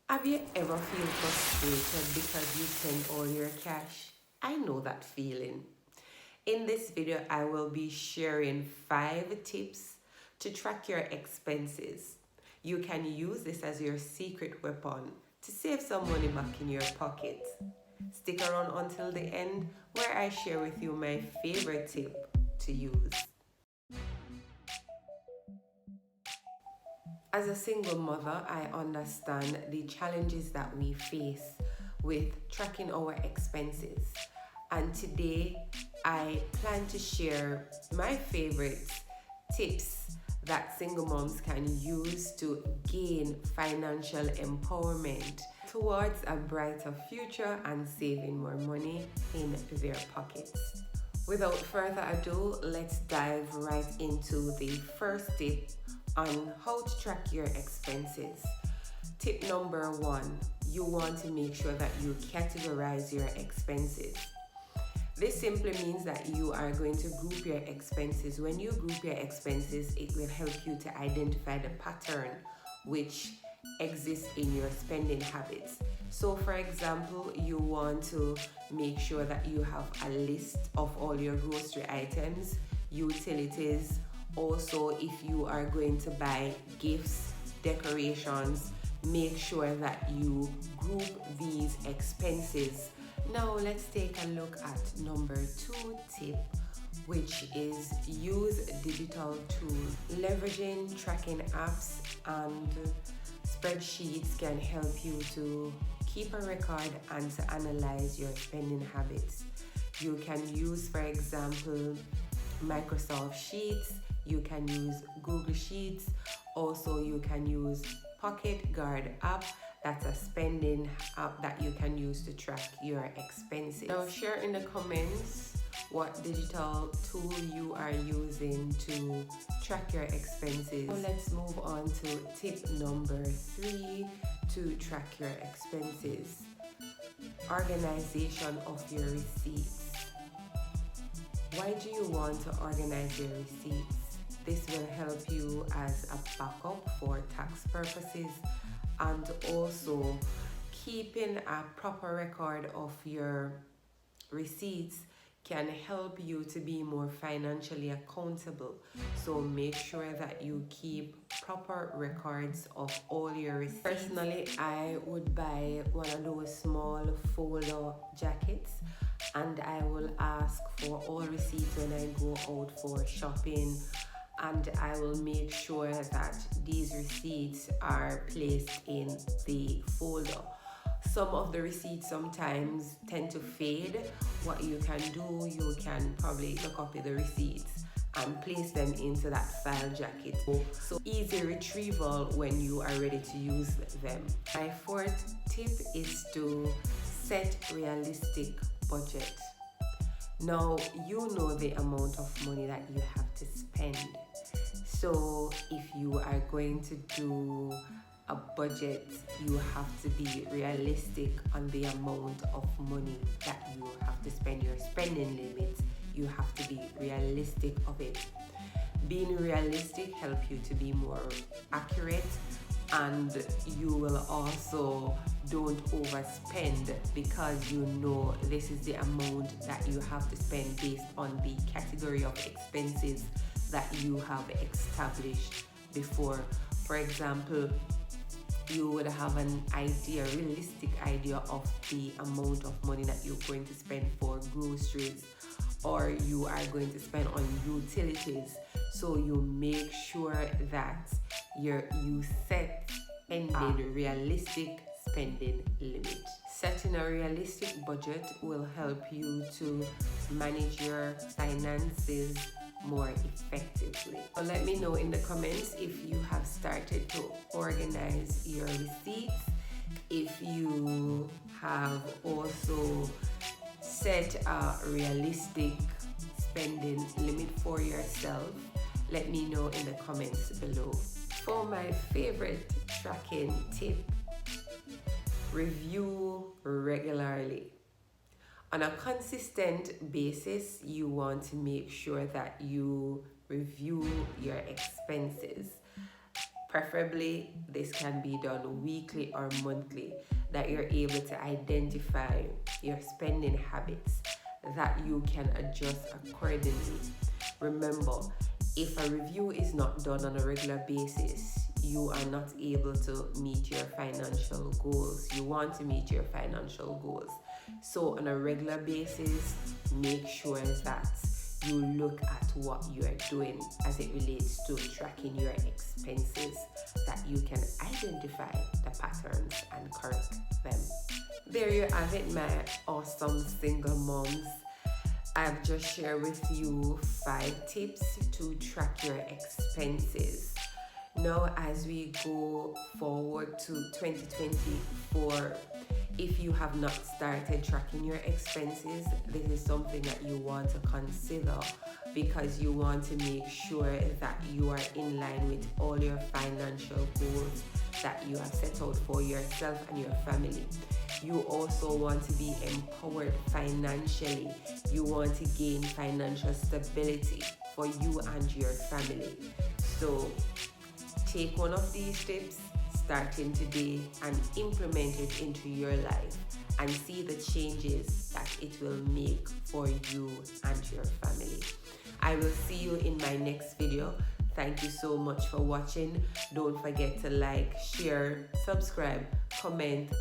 Have you ever feel frustrated because you spend all your cash? I know that feeling. In this video, I will be sharing 5 tips to track your expenses. You can use this as your secret weapon to save some money back in your pocket. Stick around until the end where I share with you my favorite tip to use. As a single mother, I understand the challenges that we face with tracking our expenses. And today, I plan to share my favorite tips that single moms can use to gain financial empowerment towards a brighter future and saving more money in their pockets. Without further ado, let's dive right into the first tip on how to track your expenses. Tip number 1, you want to make sure that you categorize your expenses. This simply means that you are going to group your expenses. When you group your expenses, it will help you to identify the pattern which exists in your spending habits. So for example, you want to make sure that you have a list of all your grocery items, utilities. Also, if you are going to buy gifts, decorations, make sure that you group these expenses. Now let's take a look at number 2 tip, which is use digital tools. Leveraging tracking apps and spreadsheets can help you to keep a record and to analyze your spending habits. You can use, for example, Microsoft Sheets, you can use Google Sheets, also you can use Pocket Guard app. That's a spending app that you can use to track your expenses. Now share in the comments what digital tool you are using to track your expenses. Now let's move on to tip number 3 to track your expenses. Organization of your receipts. Why do you want to organize your receipts? This will help you as a backup for tax purposes, and also keeping a proper record of your receipts can help you to be more financially accountable. So make sure that you keep proper records of all your receipts. Personally, I would buy one of those small folder jackets, and I will ask for all receipts when I go out for shopping, and I will make sure that these receipts are placed in the folder. Some of the receipts sometimes tend to fade. What you can do, you can probably look up the receipts and place them into that file jacket. So easy retrieval when you are ready to use them. My 4th tip is to set realistic budget. Now you know the amount of money that you have to spend. So if you are going to do a budget, you have to be realistic on the amount of money that you have to spend. Your spending limits, you have to be realistic of it. Being realistic helps you to be more accurate, and you will also don't overspend because you know this is the amount that you have to spend based on the category of expenses that you have established before. For example, you would have an idea, realistic idea of the amount of money that you're going to spend for groceries, or you are going to spend on utilities. So you make sure that you set a realistic spending limit. Setting a realistic budget will help you to manage your finances more effectively. So let me know in the comments if you have started to organize your receipts, if you have also set a realistic spending limit for yourself. Let me know in the comments below. For my favorite tracking tip, review regularly. On a consistent basis, you want to make sure that you review your expenses. Preferably, this can be done weekly or monthly, that you're able to identify your spending habits that you can adjust accordingly. Remember, if a review is not done on a regular basis, you are not able to meet your financial goals. You want to meet your financial goals. So, on a regular basis, make sure that you look at what you are doing as it relates to tracking your expenses, that you can identify the patterns and correct them. There you have it, my awesome single moms. I've just shared with you 5 tips to track your expenses. Now, as we go forward to 2024, if you have not started tracking your expenses, this is something that you want to consider, because you want to make sure that you are in line with all your financial goals that you have set out for yourself and your family. You also want to be empowered financially. You want to gain financial stability for you and your family. So take one of these tips starting today and implement it into your life, and see the changes that it will make for you and your family. I will see you in my next video. Thank you so much for watching. Don't forget to like, share, subscribe, comment.